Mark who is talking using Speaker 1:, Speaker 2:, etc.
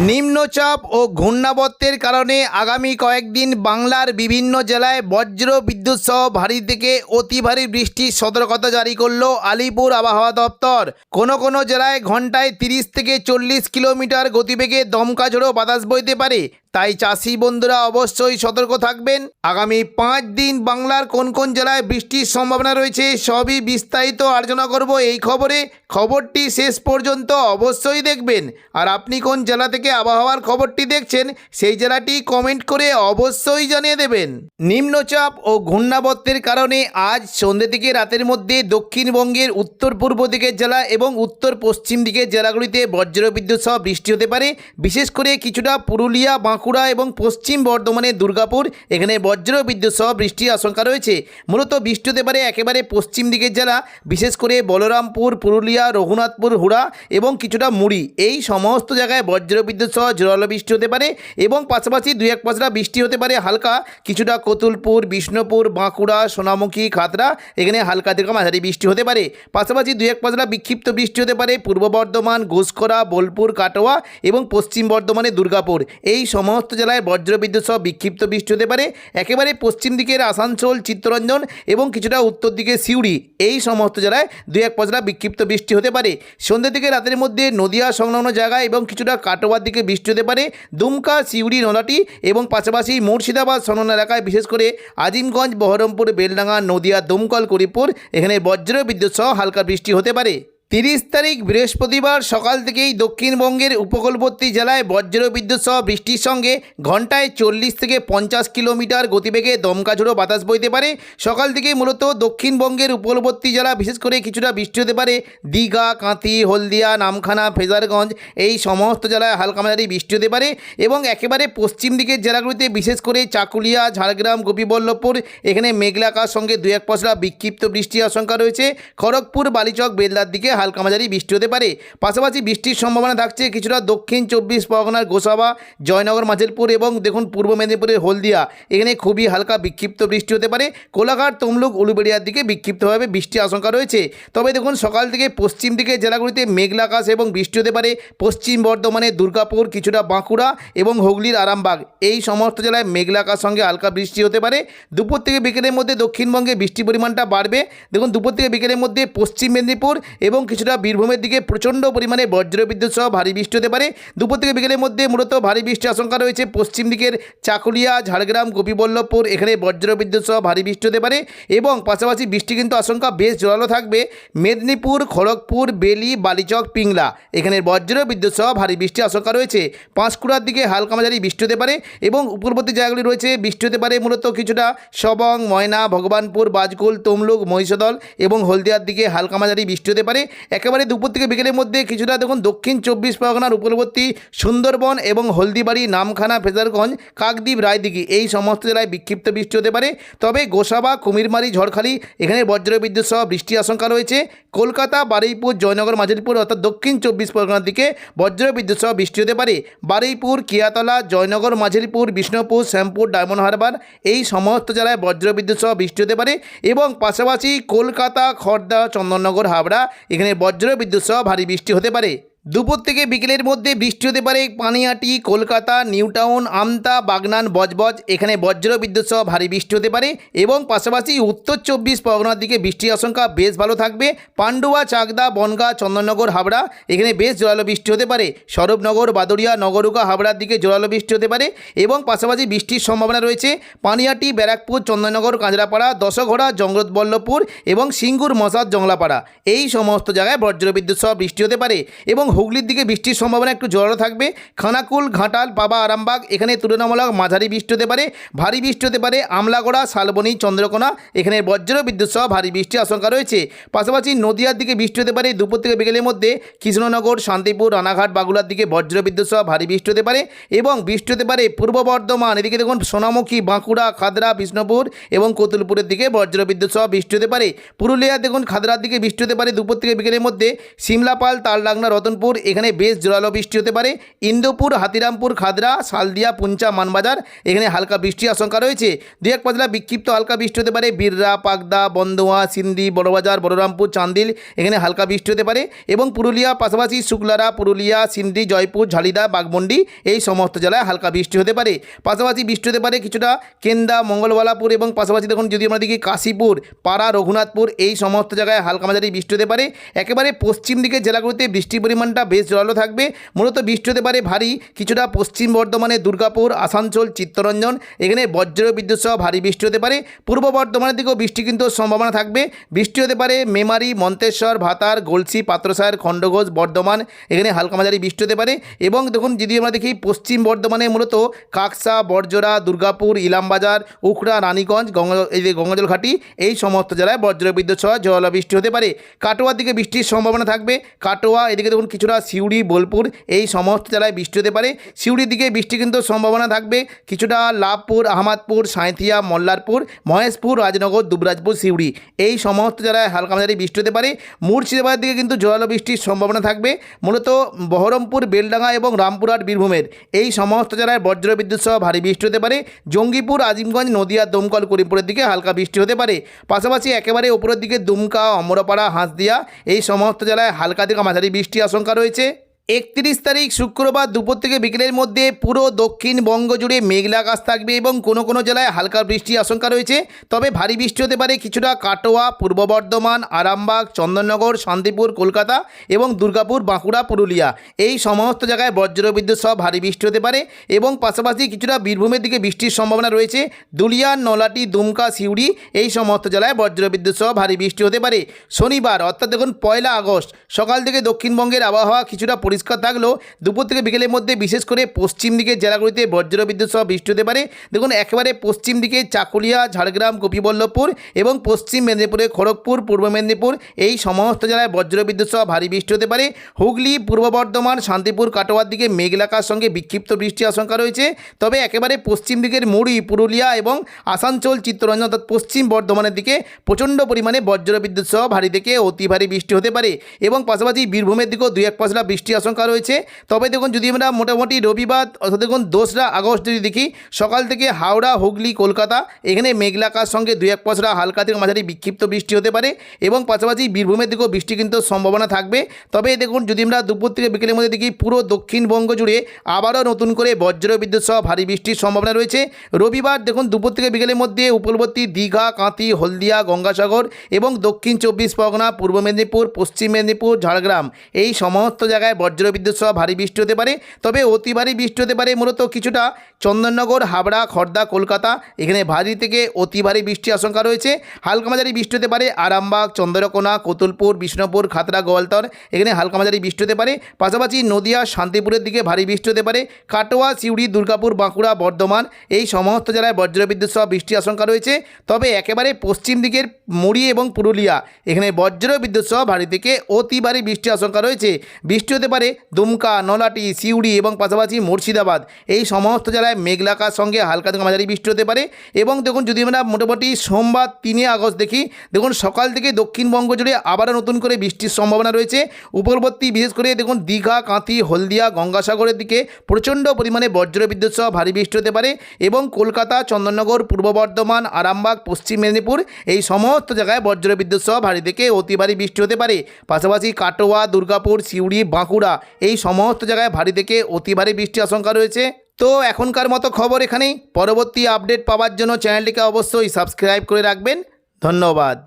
Speaker 1: নিম্নচাপ ও ঘূর্ণাবর্তের কারণে আগামী কয়েকদিন বাংলার বিভিন্ন জেলায় বজ্র বিদ্যুৎ সহ ভারী থেকে অতি ভারী বৃষ্টির সতর্কতা জারি করল আলিপুর আবহাওয়া দপ্তর। কোনো জেলায় ঘন্টায় 30 থেকে 40 কিলোমিটার গতিবেগে দমকা ঝোড়ো বাতাস বইতে পারে, তাই চাষি বন্ধুরা অবশ্যই সতর্ক থাকবেন। আগামী 5 দিন বাংলার কোন জেলায় বৃষ্টির সম্ভাবনা রয়েছে সবই বিস্তারিত আলোচনা করব এই খবরটি শেষ পর্যন্ত অবশ্যই দেখবেন। আর আপনি কোন জেলা থেকে আবহাওয়ার খবরটি দেখছেন সেই জেলাটি কমেন্ট করে অবশ্যই জানিয়ে দেবেন। নিম্নচাপ ও ঘূর্ণাবর্তের কারণে আজ সন্ধ্যে থেকে রাতের মধ্যে দক্ষিণবঙ্গের উত্তর পূর্ব দিকের জেলা এবং উত্তর পশ্চিম দিকের জেলাগুলিতে বজ্রবিদ্যুৎ সহ বৃষ্টি হতে পারে। বিশেষ করে কিছুটা পুরুলিয়া, বাঁকুড়া এবং পশ্চিম বর্ধমানের দুর্গাপুর এখানে বজ্রবিদ্যুৎ সহ বৃষ্টির আশঙ্কা রয়েছে। মূলত বৃষ্টি হতে পারে একেবারে পশ্চিম দিকের জেলা, বিশেষ করে বলরামপুর, পুরুলিয়া, রঘুনাথপুর, হুড়া এবং কিছুটা মুড়ি, এই সমস্ত জায়গায় বজ্রবিদ্যুৎ সহ জোরালো বৃষ্টি হতে পারে এবং পাশাপাশি 2-1 পশলা বৃষ্টি হতে পারে হালকা কিছুটা কতুলপুর, বিষ্ণুপুর, বাঁকুড়া, সোনামুখী, খাতড়া এখানে হালকা থেকে মাঝারি বৃষ্টি হতে পারে। পাশাপাশি 2-1 পশলা বিক্ষিপ্ত বৃষ্টি হতে পারে পূর্ব বর্ধমান, ঘোষকরা, বোলপুর, কাটোয়া এবং পশ্চিম বর্ধমানে দুর্গাপুর, এই সমস্ত জেলায় বজ্রবিদ্যুৎ সহ বিক্ষিপ্ত বৃষ্টি হতে পারে। একেবারে পশ্চিম দিকের আসানসোল, চিত্তরঞ্জন এবং কিছুটা উত্তর দিকে সিউড়ি, এই সমস্ত জেলায় 2-1 পশলা বিক্ষিপ্ত বৃষ্টি হতে পারে। সন্ধ্যে থেকে রাতের মধ্যে নদিয়া সংলগ্ন জায়গায় এবং কিছুটা কাটোয়ার দিকে বৃষ্টি হতে পারে। দুমকা, সিউড়ি, নলাটি এবং পাশাপাশি মুর্শিদাবাদ সংলগ্ন এলাকায় বিশেষ করে আজিমগঞ্জ, বহরমপুর, বেলডাঙ্গা, নদিয়া, দমকল, করিমপুর এখানে বজ্রবিদ্যুৎ সহ হালকা বৃষ্টি হতে পারে। 30 তারিখ বৃহস্পতিবার সকাল থেকেই দক্ষিণবঙ্গের উপকূলবর্তী জেলায় বজ্রবিদ্যুৎ সহ বৃষ্টির সঙ্গে ঘন্টায় 40 থেকে 50 কিলোমিটার গতিবেগে দমকা ঝোড়ো বাতাস বইতে পারে। সকাল থেকেই মূলত দক্ষিণবঙ্গের উপকূলবর্তী জেলা বিশেষ করে কিছুটা বৃষ্টি হতে পারে দীঘা, কাঁথি, হলদিয়া, নামখানা, ফেজারগঞ্জ এই সমস্ত জেলায় হালকা মাঝারি বৃষ্টি হতে পারে এবং একেবারে পশ্চিম দিকের জেলাগুলিতে বিশেষ করে চাকুলিয়া, ঝাড়গ্রাম, গোপীবল্লভপুর এখানে মেঘলা আকাশ সঙ্গে 2-1 পশলা বিক্ষিপ্ত বৃষ্টির আশঙ্কা রয়েছে। খড়গপুর, বালিচক, বেলদার দিকে হালকা মাঝারি বৃষ্টি হতে পারে। পাশাপাশি বৃষ্টির সম্ভাবনা থাকছে কিছুটা দক্ষিণ 24 পরগনার গোসাবা, জয়নগর, মাঝেরপুর এবং দেখুন পূর্ব মেদিনীপুরের হলদিয়া এখানে খুবই হালকা বিক্ষিপ্ত বৃষ্টি হতে পারে। কোলাঘাট, তমলুক, উলুবেড়িয়ার দিকে বিক্ষিপ্তভাবে বৃষ্টির আশঙ্কা রয়েছে। তবে দেখুন সকাল থেকে পশ্চিম দিকের জেলাগুলিতে মেঘলা আকাশ এবং বৃষ্টি হতে পারে পশ্চিম বর্ধমানে দুর্গাপুর, কিছুটা বাঁকুড়া এবং হুগলির আরামবাগ, এই সমস্ত জেলায় মেঘলা আকাশ সঙ্গে হালকা বৃষ্টি হতে পারে। দুপুর থেকে বিকেলের মধ্যে দক্ষিণবঙ্গে বৃষ্টির পরিমাণটা বাড়বে। দেখুন দুপুর থেকে বিকেলের মধ্যে পশ্চিম মেদিনীপুর এবং কিছুটা বীরভূমের দিকে প্রচণ্ড পরিমাণে বজ্রবিদ্যুৎ সহ ভারী বৃষ্টি হতে পারে। দুপুর থেকে বিকেলের মধ্যে মূলত ভারী বৃষ্টির আশঙ্কা রয়েছে পশ্চিম দিকের চাকুলিয়া, ঝাড়গ্রাম, গোপীবল্লভপুর এখানে বজ্রবিদ্যুৎ সহ ভারী বৃষ্টি হতে পারে এবং পাশাপাশি বৃষ্টি কিন্তু আশঙ্কা বেশ জোরালো থাকবে মেদিনীপুর, খড়গপুর, বেলি, বালিচক, পিংলা এখানে বজ্রবিদ্যুৎ সহ ভারী বৃষ্টির আশঙ্কা রয়েছে। পাঁশকুড়ার দিকে হালকা মাঝারি বৃষ্টি হতে পারে এবং উপকূলবর্তী জায়গাগুলি রয়েছে বৃষ্টি হতে পারে মূলত কিছুটা সবং, ময়না, ভগবানপুর, বাজকুল, তমলুক, মহিষাদল এবং হলদিয়ার দিকে হালকা মাঝারি বৃষ্টি হতে পারে। একেবারে দুপুর থেকে বিকেলের মধ্যে কিছুটা দেখুন দক্ষিণ 24 পরগনার উপকূলবর্তী সুন্দরবন এবং হলদিবাড়ি, নামখানা, ফেজারগঞ্জ, কাকদ্বীপ, রায়দিঘি এই সমস্ত জেলায় বিক্ষিপ্ত বৃষ্টি হতে পারে। তবে গোসাবা, কুমিরমারি, ঝড়খালি এখানে বজ্রবিদ্যুৎ সহ বৃষ্টির আশঙ্কা রয়েছে। কলকাতা, বারুইপুর, জয়নগর, মাঝেরপুর অর্থাৎ দক্ষিণ 24 পরগনার দিকে বজ্রবিদ্যুৎ সহ বৃষ্টি হতে পারে। বারুইপুর, কিয়াতলা, জয়নগর, মাঝেরপুর, বিষ্ণুপুর, শ্যামপুর, ডায়মন্ড হারবার এই সমস্ত জেলায় বজ্রবিদ্যুৎ সহ বৃষ্টি হতে পারে এবং পাশাপাশি কলকাতা, খড়দা, চন্দননগর, হাবড়া এখানে বজ্রবিদ্যুৎ সহ ভারী বৃষ্টি হতে পারে। দুপুর থেকে বিকেলের মধ্যে বৃষ্টি হতে পারে পানিহাটি, কলকাতা, নিউ টাউন, আমতা, বাগনান, বজবজ এখানে বজ্রবিদ্যুৎ সহ ভারী বৃষ্টি হতে পারে এবং পাশাপাশি উত্তর 24 পরগনার দিকে বৃষ্টির আশঙ্কা বেশ ভালো থাকবে। পান্ডুয়া, চাকদা, বনগাঁ, চন্দননগর, হাবড়া এখানে বেশ জোরালো বৃষ্টি হতে পারে। স্বরূপনগর, বাদুড়িয়া, নগরুকা, হাবড়ার দিকে জোরালো বৃষ্টি হতে পারে এবং পাশাপাশি বৃষ্টির সম্ভাবনা রয়েছে পানিহাটি, ব্যারাকপুর, চন্দননগর, কাঁচরাপাড়া, দশঘোড়া, জগৎবল্লভপুর এবং সিঙ্গুর, মশাদ, জংলাপাড়া এই সমস্ত জায়গায় বজ্রবিদ্যুৎ সহ বৃষ্টি হতে পারে এবং হুগলির দিকে বৃষ্টির সম্ভাবনা একটু জোরালো থাকবে। খানাকুল, ঘাটাল, পাবা, আরামবাগ এখানে তুলনামূলক মাঝারি বৃষ্টি হতে পারে। ভারী বৃষ্টি হতে পারে আমলাগড়া, শালবনী, চন্দ্রকোনা এখানে বজ্রবিদ্যুৎ সহ ভারী বৃষ্টির আশঙ্কা রয়েছে। পাশাপাশি নদিয়ার দিকে বৃষ্টি হতে পারে দুপুর থেকে বিকেলের মধ্যে কৃষ্ণনগর, শান্তিপুর, রানাঘাট, বাগুলার দিকে বজ্রবিদ্যুৎ সহ ভারী বৃষ্টি হতে পারে এবং বৃষ্টি হতে পারে পূর্ব বর্ধমান এদিকে দেখুন সোনামুখী, বাঁকুড়া, খাতড়া, বিষ্ণুপুর এবং কতুলপুরের দিকে বজ্রবিদ্যুৎ সহ বৃষ্টি হতে পারে। পুরুলিয়া দেখুন খাতড়ার দিকে বৃষ্টি হতে পারে দুপুর থেকে বিকেলের মধ্যে সিমলাপাল, তালডাংনা, রতনপুর বহরমপুর এখানে বেশ জোরালো বৃষ্টি হতে পারে। ইন্দুপুর, হাতিরামপুর, খাদরা, সালদিয়া, পুঞ্চা, মানবাজার এখানে হালকা বৃষ্টির আশঙ্কা রয়েছে। দু এক পাতলা বিক্ষিপ্ত হালকা বৃষ্টি হতে পারে। বিররা, পাকদা, বন্দোয়া, সিন্দি, বড়বাজার, বলরামপুর, চান্দিল এখানে হালকা বৃষ্টি হতে পারে। এবং পুরুলিয়া পাশাপাশি শুক্লারা, পুরুলিয়া, সিন্দি, জয়পুর, ঝালিদা, বাগমন্ডি এই সমস্ত জেলায় হালকা বৃষ্টি হতে পারে। পাশাপাশি বৃষ্টি হতে পারে কিছুটা কেন্দা, মঙ্গলবালাপুর এবং পাশাপাশি দেখুন যদি আমরা দেখি কাশীপুর, পাড়া, রঘুনাথপুর এই সমস্ত জায়গায় হালকা মাঝারি বৃষ্টি হতে পারে। একেবারে পশ্চিম দিকের জেলাগুলিতে বৃষ্টির পরিমাণটা বেশ জোরালো থাকবে। মূলত বৃষ্টি হতে পারে ভারী কিছুটা পশ্চিম বর্ধমানে দুর্গাপুর, আসানসোল, চিত্তরঞ্জন এখানে বজ্র বিদ্যুৎ সহ ভারী বৃষ্টি হতে পারে। পূর্ব বর্ধমানের দিকেও বৃষ্টি কিন্তু সম্ভাবনা থাকবে। বৃষ্টি হতে পারে মেমারি, মন্তেশ্বর, ভাতার, গলসি, পাত্রসার, খণ্ডঘোষ, বর্ধমান এখানে হালকা মাঝারি বৃষ্টি হতে পারে। এবং দেখুন যদি আমরা দেখি পশ্চিম বর্ধমানে মূলত কাকসা, বরজোড়া, দুর্গাপুর, ইলামবাজার, উখড়া, রানীগঞ্জ, গঙ্গাজল ঘাটি এই সমস্ত জেলায় বজ্রবিদ্যুৎ সহ ঝড় বৃষ্টি হতে পারে। কাটোয়ার দিকে বৃষ্টির সম্ভাবনা থাকবে। কাটোয়া এদিকে দেখুন কিছুটা সিউড়ি, বোলপুর এই সমস্ত জেলায় বৃষ্টি হতে পারে। সিউড়ির দিকে বৃষ্টি কিন্তু সম্ভাবনা থাকবে। কিছুটা লাভপুর, আহমদপুর, সাঁইথিয়া, মল্লারপুর, মহেশপুর, রাজনগর, দুবরাজপুর, সিউড়ি এই সমস্ত জেলায় হালকা মাঝারি বৃষ্টি হতে পারে। মুর্শিদাবাদের দিকে কিন্তু জোরালো বৃষ্টির সম্ভাবনা থাকবে। মূলত বহরমপুর, বেলডাঙ্গা এবং রামপুরহাট, বীরভূমের এই সমস্ত জেলায় বজ্রবিদ্যুৎ সহ ভারী বৃষ্টি হতে পারে। জঙ্গিপুর, আজিমগঞ্জ, নদিয়া, দমকল, করিমপুরের দিকে হালকা বৃষ্টি হতে পারে। পাশাপাশি একেবারে উপরের দিকে দুমকা, অমরপাড়া, হাঁসদিয়া এই সমস্ত জেলায় হালকা থেকে মাঝারি বৃষ্টির আশঙ্কা রয়েছে। 31 তারিখ শুক্রবার দুপুর থেকে বিকেলের মধ্যে পুরো দক্ষিণবঙ্গ জুড়ে মেঘলা আকাশ থাকবে এবং কোনো কোনো জেলায় হালকা বৃষ্টির আশঙ্কা রয়েছে। তবে ভারী বৃষ্টি হতে পারে কিছুটা কাটোয়া, পূর্ব বর্ধমান, আরামবাগ, চন্দননগর, শান্তিপুর, কলকাতা এবং দুর্গাপুর, বাঁকুড়া, পুরুলিয়া এই সমস্ত জায়গায় বজ্রবিদ্যুৎ সহ ভারী বৃষ্টি হতে পারে। এবং পাশাপাশি কিছুটা বীরভূমের দিকে বৃষ্টির সম্ভাবনা রয়েছে। দুলিয়ান, নলাটি, দুমকা, সিউড়ি এই সমস্ত জেলায় বজ্রবিদ্যুৎ সহ ভারী বৃষ্টি হতে পারে। শনিবার অর্থাৎ দেখুন 1 আগস্ট সকাল থেকে দক্ষিণবঙ্গের আবহাওয়া কিছুটা পরিষ্কার থাকলেও দুপুর থেকে বিকেলের মধ্যে বিশেষ করে পশ্চিম দিকের জেলাগুলিতে বজ্রবিদ্যুৎ সহ বৃষ্টি হতে পারে। দেখুন একেবারে পশ্চিম দিকে চাকুলিয়া, ঝাড়গ্রাম, গোপীবল্লভপুর এবং পশ্চিম মেদিনীপুরে খড়গপুর, পূর্ব মেদিনীপুর এই সমস্ত জেলায় বজ্রবিদ্যুৎ সহ ভারী বৃষ্টি হতে পারে। হুগলি, পূর্ব বর্ধমান, শান্তিপুর, কাটোয়ার দিকে মেঘলা আকাশের সঙ্গে বিক্ষিপ্ত বৃষ্টির আশঙ্কা রয়েছে। তবে একেবারে পশ্চিম দিকের মুড়ি, পুরুলিয়া এবং আসানসোল, চিত্তরঞ্জন অর্থাৎ পশ্চিম বর্ধমানের দিকে প্রচণ্ড পরিমাণে বজ্রবিদ্যুৎ সহ ভারী থেকে অতি ভারী বৃষ্টি হতে পারে। এবং পাশাপাশি বীরভূমের দিকেও 2-1 পশলা বৃষ্টির আশঙ্কা রয়েছে। তবে দেখুন যদি আমরা মোটামুটি রবিবার অর্থাৎ দেখুন 2 আগস্ট যদি দেখি সকাল থেকে হাওড়া, হুগলি, কলকাতা এখানে মেঘলা আকাশের সঙ্গে 2-1 পশলা হালকা থেকে মাঝারি বিক্ষিপ্ত বৃষ্টি হতে পারে। এবং পাশাপাশি বীরভূমের দিকেও বৃষ্টি কিন্তু সম্ভাবনা থাকবে। তবে দেখুন যদি আমরা দুপুর থেকে বিকেলের মধ্যে দেখি পুরো দক্ষিণবঙ্গ জুড়ে আবারও নতুন করে বজ্রবিদ্যুৎ সহ ভারী বৃষ্টির সম্ভাবনা রয়েছে। রবিবার দেখুন দুপুর থেকে বিকেলের মধ্যে উপকূলবর্তী দীঘা, কাঁথি, হলদিয়া, গঙ্গাসাগর এবং দক্ষিণ 24 পরগনা, পূর্ব মেদিনীপুর, পশ্চিম মেদিনীপুর, ঝাড়গ্রাম এই সমস্ত জায়গায় বজ্রবিদ্যুৎ সহ ভারী বৃষ্টি হতে পারে। তবে অতি ভারী বৃষ্টি হতে পারে মূলত কিছুটা চন্দননগর, হাবড়া, খড়দা, কলকাতা এখানে ভারী থেকে অতি ভারী বৃষ্টির আশঙ্কা রয়েছে। হালকা মাঝারি বৃষ্টি হতে পারে আরামবাগ, চন্দ্রকোনা, কতুলপুর, বিষ্ণুপুর, খাতড়া, গোয়ালতর এখানে হালকা মাঝারি বৃষ্টি হতে পারে। পাশাপাশি নদিয়া, শান্তিপুরের দিকে ভারী বৃষ্টি হতে পারে। কাটোয়া, সিউড়ি, দুর্গাপুর, বাঁকুড়া, বর্ধমান এই সমস্ত জেলায় বজ্রবিদ্যুৎ সহ বৃষ্টির আশঙ্কা রয়েছে। তবে একেবারে পশ্চিম দিকের মুড়ি এবং পুরুলিয়া এখানে বজ্রবিদ্যুৎ সহ ভারী থেকে অতি ভারী বৃষ্টির আশঙ্কা রয়েছে। বৃষ্টি হতে পারে দুমকা, নলাটি, সিউড়ি এবং পাশাপাশি মুর্শিদাবাদ এই সমস্ত জেলায় মেঘলা আকাশের সঙ্গে হালকা থেকে মাঝারি বৃষ্টি হতে পারে। এবং দেখুন যদি আমরা মোটামুটি সোমবার 3 আগস্ট দেখি দেখুন সকাল থেকে দক্ষিণবঙ্গ জুড়ে আবারও নতুন করে বৃষ্টির সম্ভাবনা রয়েছে। উপকূলবর্তী বিশেষ করে দেখুন দীঘা, কাঁথি, হলদিয়া, গঙ্গাসাগরের দিকে প্রচণ্ড পরিমাণে বজ্রবিদ্যুৎ সহ ভারী বৃষ্টি হতে পারে। এবং কলকাতা, চন্দননগর, পূর্ব বর্ধমান, আরামবাগ, পশ্চিম মেদিনীপুর এই সমস্ত জায়গায় বজ্রবিদ্যুৎ সহ ভারী থেকে অতি ভারী বৃষ্টি হতে পারে। পাশাপাশি কাটোয়া, দুর্গাপুর, সিউড়ি, বাঁকুড়া এই সমস্ত জায়গায় ভারী থেকে অতি ভারী বৃষ্টির আশঙ্কা রয়েছে। তো এখনকার মতো খবর এখানেই। পরবর্তী আপডেট পাওয়ার জন্য চ্যানেলটিকে অবশ্যই সাবস্ক্রাইব করে রাখবেন। ধন্যবাদ।